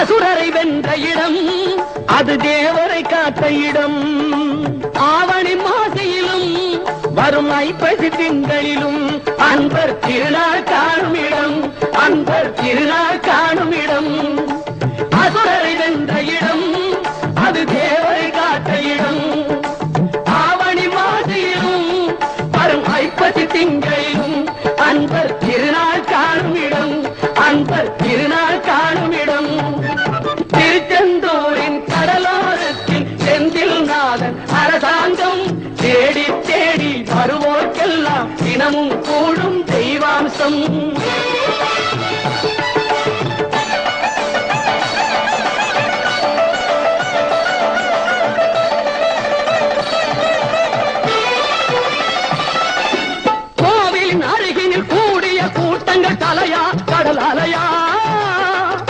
அசுரரை வென்ற இடம் அது தேவரை காத்த இடம். ஆவணி மாசையிலும் வரும் ஐப்பசி திங்களிலும் அன்பர் திருநாள் காணும் இடம், அன்பர் திருநாள் காணும் இடம். அசுரரை வென்ற இடம் அது தேவரை காத்த இடம். ஆவணி மாசையிலும் வரும் ஐப்பசி திங்களிலும் அன்பர் திருநாள் காணும் இடம், அன்பர் திருநாள் காணும் இடம். திருச்செந்தூரின் கடலோரத்தில் செந்தில் நாதன் அரசாங்கம் தேடி தேடி வருவோர்க்கெல்லாம் தினமும் கூடும் தெய்வாம்சம்.